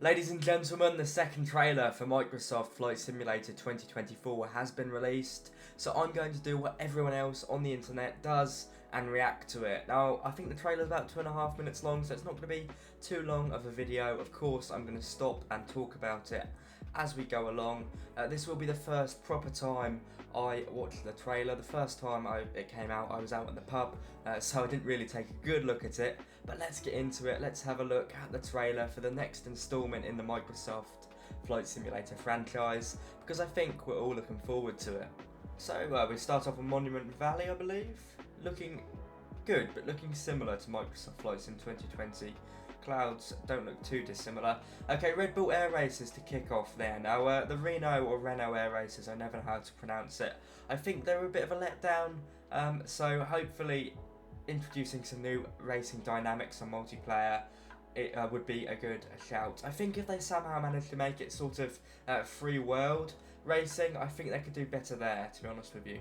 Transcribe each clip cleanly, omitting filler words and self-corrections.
Ladies and gentlemen, the second trailer for Microsoft Flight Simulator 2024 has been released, so I'm going to do what everyone else on the internet does and react to it. Now, I think the trailer is about 2.5 minutes long, so it's not going to be too long of a video. Of course, I'm going to stop and talk about it as we go along. This will be the first proper time I watched the trailer. The first time it came out, I was out in the pub, so I didn't really take a good look at it. But let's get into it. Let's have a look at the trailer for the next installment in the Microsoft Flight Simulator franchise, because I think we're all looking forward to it. So we start off on Monument Valley, I believe. Looking good, but looking similar to Microsoft Flight Sim 2020. Clouds don't look too dissimilar. Okay, Red Bull Air Races to kick off there. Now, the Renault Air Races, I never know how to pronounce it. I think they were a bit of a letdown, so hopefully introducing some new racing dynamics on multiplayer, it would be a good shout. I think if they somehow manage to make it sort of free world racing, I think they could do better there, to be honest with you.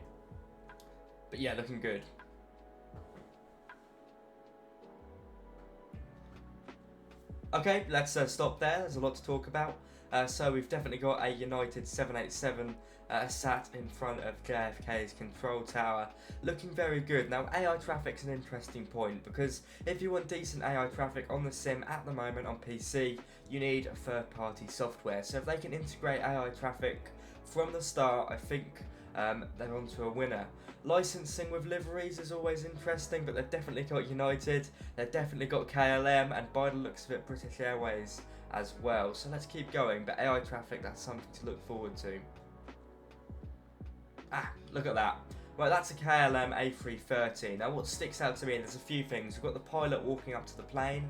But yeah, looking good. Okay, let's stop there. There's a lot to talk about. So we've definitely got a United 787 sat in front of JFK's control tower, looking very good. Now, AI traffic's an interesting point, because if you want decent AI traffic on the sim at the moment on PC, you need third-party software. So if they can integrate AI traffic from the start, I think they're onto a winner. Licensing with liveries is always interesting, but they've definitely got United, they've definitely got KLM, and by the looks of it, British Airways as well. So let's keep going, but AI traffic, that's something to look forward to. Look at that. Right, that's a KLM A330. Now what sticks out to me, there's a few things. We've got the pilot walking up to the plane,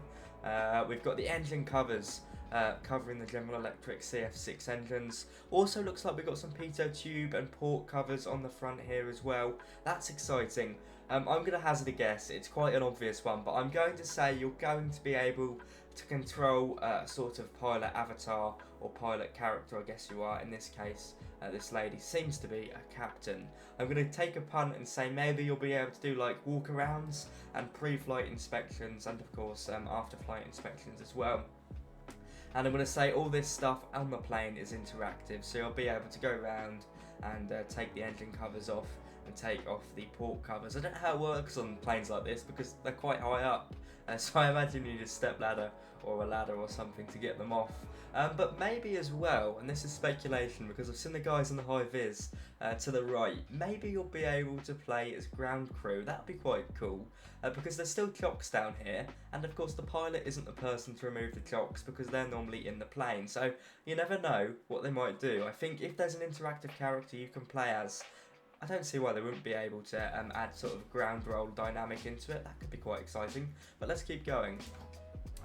we've got the engine covers covering the General Electric CF6 engines. Also looks like we've got some pitot tube and port covers on the front here as well. That's exciting. I'm going to hazard a guess, it's quite an obvious one, but I'm going to say you're going to be able to control a sort of pilot avatar or pilot character, I guess you are in this case. This lady seems to be a captain. I'm going to take a punt and say maybe you'll be able to do like walkarounds and pre-flight inspections, and of course after flight inspections as well. And I'm going to say all this stuff on the plane is interactive, so you'll be able to go around and take the engine covers off and take off the port covers. I don't know how it works on planes like this because they're quite high up, so I imagine you need a step ladder or a ladder or something to get them off. But maybe as well, and this is speculation because I've seen the guys in the high vis to the right, maybe you'll be able to play as ground crew. That'd be quite cool because there's still chocks down here, and of course the pilot isn't the person to remove the chocks because they're normally in the plane, so you never know what they might do. I think if there's an interactive character you can play as, I don't see why they wouldn't be able to add sort of ground roll dynamic into it. That could be quite exciting, but let's keep going.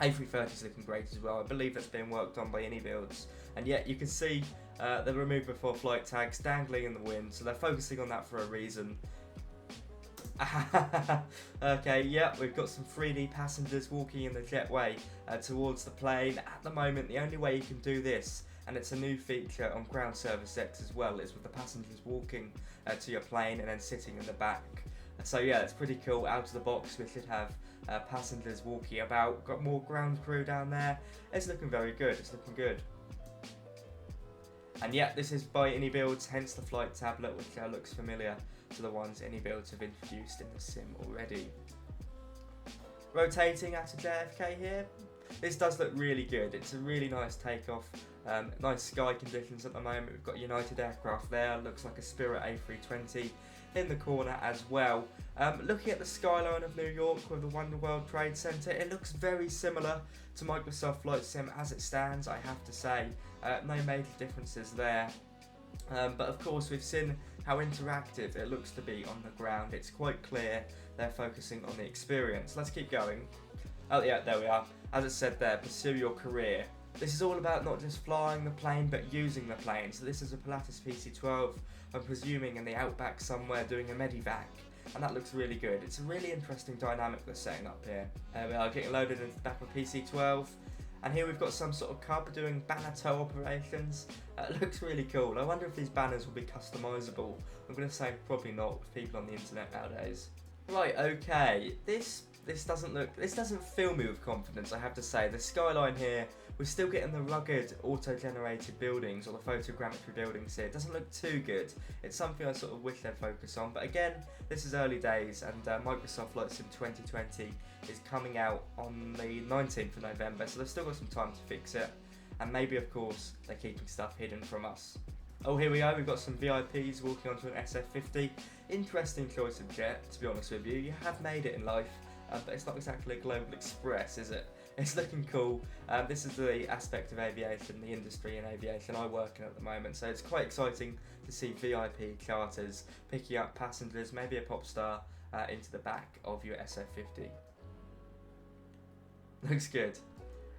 A330 is looking great as well. I believe that's being worked on by AnyBuilds, and yet you can see the remove before flight tags dangling in the wind, so they're focusing on that for a reason. Okay, yeah, we've got some 3D passengers walking in the jetway towards the plane. At the moment, the only way you can do this, and it's a new feature on Ground Service X as well, is with the passengers walking to your plane and then sitting in the back. So yeah, it's pretty cool. Out of the box, we should have passengers walking about. Got more ground crew down there. It's looking very good. It's looking good. And yeah, this is by AnyBuilds, hence the flight tablet, which looks familiar to the ones AnyBuilds have introduced in the sim already. Rotating out of JFK here. This does look really good. It's a really nice takeoff. Nice sky conditions at the moment. We've got United aircraft there. Looks like a Spirit A320 in the corner as well. Looking at the skyline of New York with the Wonder World Trade Center, it looks very similar to Microsoft Flight Sim as it stands, I have to say. No major differences there. But of course we've seen how interactive it looks to be on the ground. It's quite clear they're focusing on the experience. Let's keep going. Oh yeah, there we are. As it said there, pursue your career. This is all about not just flying the plane, but using the plane. So this is a Pilatus PC-12, I'm presuming in the outback somewhere doing a medivac. And that looks really good. It's a really interesting dynamic they're setting up here. We are getting loaded into the back of PC-12. And here we've got some sort of cub doing banner tow operations. It looks really cool. I wonder if these banners will be customizable. I'm going to say probably not with people on the internet nowadays. Right, okay. This doesn't fill me with confidence, I have to say. The skyline here we're still getting the rugged auto-generated buildings or the photogrammetry buildings here. It doesn't look too good. It's something I sort of wish they'd focus on. But again, this is early days, and Microsoft Flight Sim 2020 is coming out on the 19th of November, so they've still got some time to fix it. And maybe, of course, they're keeping stuff hidden from us. Oh, here we are, we've got some VIPs walking onto an SF50. Interesting choice of jet, to be honest with you. You have made it in life, but it's not exactly a Global Express, is it? It's looking cool. This is the aspect of aviation, the industry in aviation I work in at the moment, so it's quite exciting to see VIP charters picking up passengers, maybe a pop star, into the back of your SF50. Looks good.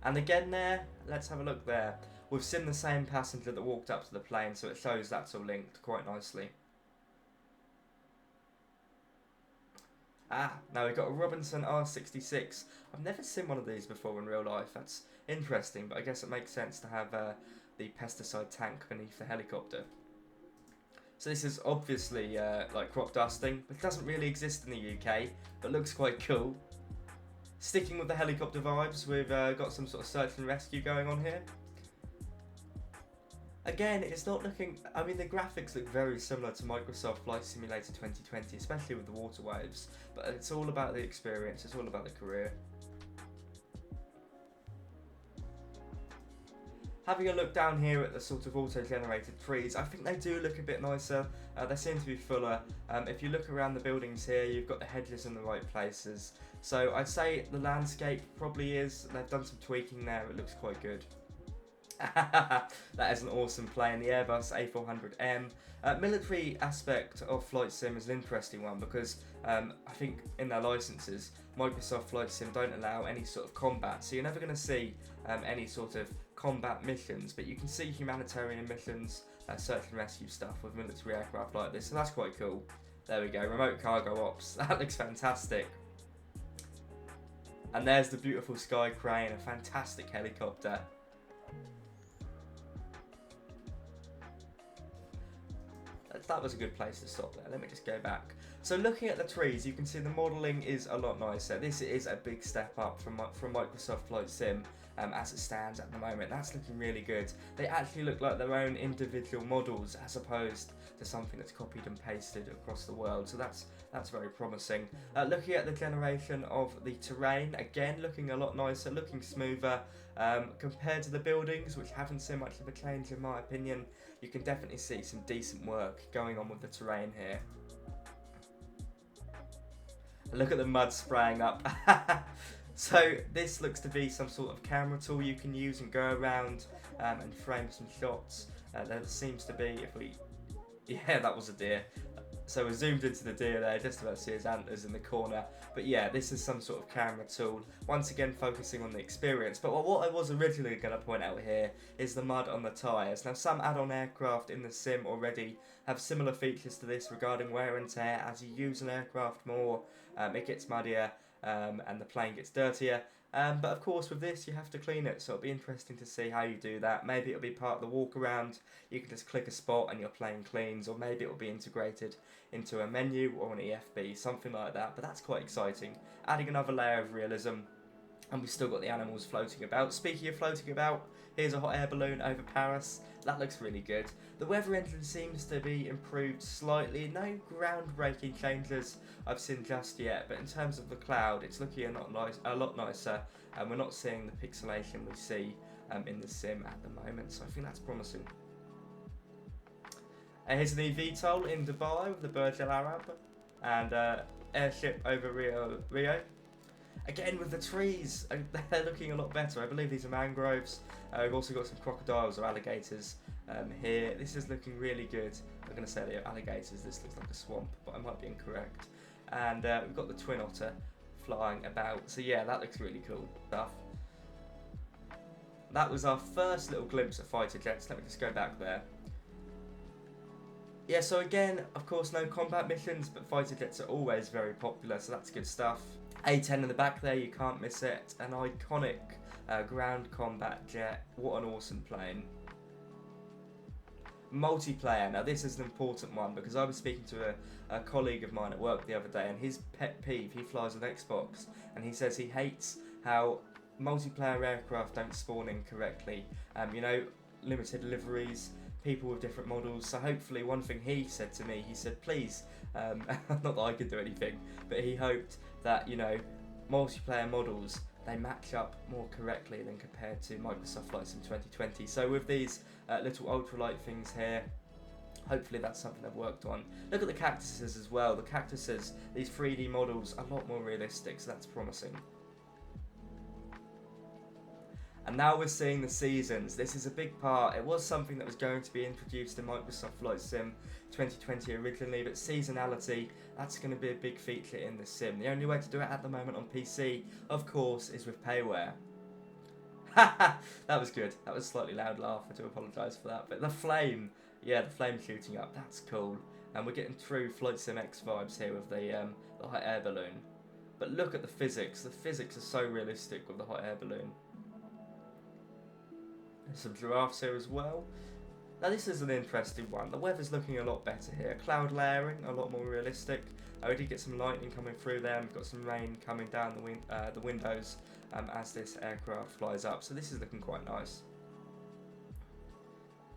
And again there, let's have a look there. We've seen the same passenger that walked up to the plane, so it shows that's all linked quite nicely. Now we've got a Robinson R66. I've never seen one of these before in real life. That's interesting, but I guess it makes sense to have the pesticide tank beneath the helicopter. So this is obviously like crop dusting, but it doesn't really exist in the UK, but looks quite cool. Sticking with the helicopter vibes, we've got some sort of search and rescue going on here. Again, it's not looking, I mean the graphics look very similar to Microsoft Flight Simulator 2020, especially with the water waves, but it's all about the experience, it's all about the career. Having a look down here at the sort of auto-generated trees, I think they do look a bit nicer, they seem to be fuller. If you look around the buildings here, you've got the hedges in the right places, so I'd say the landscape probably is, they've done some tweaking there, it looks quite good. That is an awesome plane, the Airbus A400M. Military aspect of Flight Sim is an interesting one because I think in their licenses, Microsoft Flight Sim don't allow any sort of combat, so you're never going to see any sort of combat missions, but you can see humanitarian missions, search and rescue stuff with military aircraft like this, so that's quite cool. There we go, remote cargo ops, that looks fantastic. And there's the beautiful Sky Crane, a fantastic helicopter. That was a good place to stop there. Let me just go back. So looking at the trees, you can see the modelling is a lot nicer. This is a big step up from Microsoft Flight Sim as it stands at the moment. That's looking really good. They actually look like their own individual models as opposed to something that's copied and pasted across the world. So that's very promising. Looking at the generation of the terrain, again looking a lot nicer, looking smoother compared to the buildings, which haven't seen much of a change in my opinion. You can definitely see some decent work going on with the terrain here. Look at the mud spraying up. So this looks to be some sort of camera tool you can use and go around and frame some shots. There seems to be, yeah, that was a deer. So we zoomed into the deer there, just about to see his antlers in the corner. But yeah, this is some sort of camera tool, once again focusing on the experience. But what I was originally going to point out here is the mud on the tyres. Now some add-on aircraft in the sim already have similar features to this regarding wear and tear. As you use an aircraft more, it gets muddier and the plane gets dirtier. But of course with this you have to clean it, so it'll be interesting to see how you do that. Maybe it'll be part of the walk around, you can just click a spot and your plane cleans, or maybe it'll be integrated into a menu or an EFB, something like that, but that's quite exciting. Adding another layer of realism, and we've still got the animals floating about. Speaking of floating about, here's a hot air balloon over Paris. That looks really good. The weather engine seems to be improved slightly. No groundbreaking changes I've seen just yet, but in terms of the cloud, it's looking a lot nicer, and we're not seeing the pixelation we see in the sim at the moment, so I think that's promising. Here's an eVTOL in Dubai with the Burj Al Arab and airship over Rio. Again with the trees, they're looking a lot better. I believe these are mangroves. We've also got some crocodiles or alligators here. This is looking really good. I'm going to say they're alligators, this looks like a swamp, but I might be incorrect. And we've got the twin otter flying about. So yeah, that looks really cool stuff. That was our first little glimpse of fighter jets. Let me just go back there. Yeah, so again, of course, no combat missions, but fighter jets are always very popular, so that's good stuff. A10 in the back there, you can't miss it. An iconic ground combat jet. What an awesome plane. Multiplayer. Now this is an important one because I was speaking to a colleague of mine at work the other day, and his pet peeve, he flies on Xbox, and he says he hates how multiplayer aircraft don't spawn in correctly. You know, limited deliveries, people with different models. So hopefully, one thing he said to me, he said, please, not that I could do anything, but he hoped that, you know, multiplayer models, they match up more correctly than compared to Microsoft Flight Sim 2020. So with these little ultralight things here, hopefully that's something they've worked on. Look at the cactuses as well. The cactuses, these 3D models, a lot more realistic, so that's promising. And now we're seeing the seasons. This is a big part. It was something that was going to be introduced in Microsoft Flight Sim 2020 originally, but seasonality, that's going to be a big feature in the sim. The only way to do it at the moment on PC, of course, is with payware. That was good. That was a slightly loud laugh. I do apologise for that. But the flame, yeah, the flame shooting up, that's cool. And we're getting true Flight Sim X vibes here with the hot air balloon. But look at the physics. The physics are so realistic with the hot air balloon. There's some giraffes here as well. Now this is an interesting one. The weather's looking a lot better here. Cloud layering, a lot more realistic. We did get some lightning coming through there. We've got some rain coming down the windows as this aircraft flies up. So this is looking quite nice.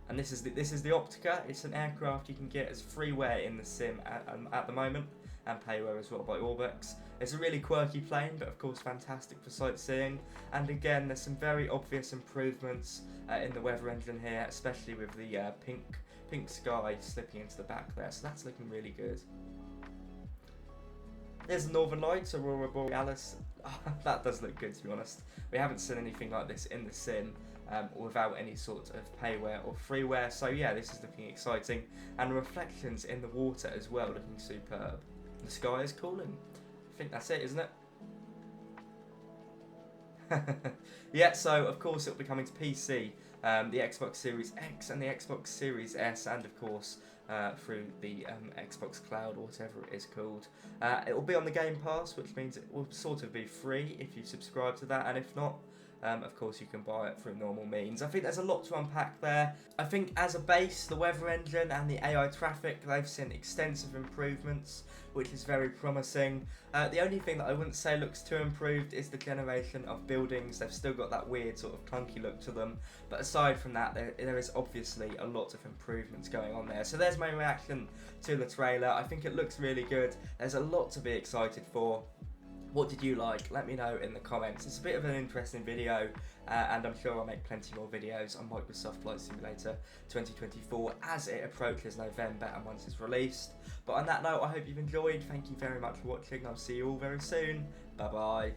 And this is the Optica. It's an aircraft you can get as freeware in the sim at the moment, and payware as well by Orbex. It's a really quirky plane, but of course fantastic for sightseeing. And again, there's some very obvious improvements in the weather engine here, especially with the pink sky slipping into the back there. So that's looking really good. There's the Northern Lights, Aurora Borealis. Oh, that does look good, to be honest. We haven't seen anything like this in the sim without any sort of payware or freeware. So yeah, this is looking exciting. And reflections in the water as well, looking superb. The sky is cooling. I think that's it, isn't it? Yeah, so of course it'll be coming to PC, the Xbox Series X and the Xbox Series S, and of course through the Xbox Cloud, or whatever it is called. It will be on the Game Pass, which means it will sort of be free if you subscribe to that, and if not, of course you can buy it through normal means. I think there's a lot to unpack there. I think as a base, the weather engine and the AI traffic, they've seen extensive improvements, which is very promising. The only thing that I wouldn't say looks too improved is the generation of buildings. They've still got that weird sort of clunky look to them, but aside from that, there is obviously a lot of improvements going on there. So there's my reaction to the trailer. I think it looks really good. There's a lot to be excited for. What did you like? Let me know in the comments. It's a bit of an interesting video, and I'm sure I'll make plenty more videos on Microsoft Flight Simulator 2024 as it approaches November and once it's released. But on that note, I hope you've enjoyed. Thank you very much for watching. I'll see you all very soon. Bye bye.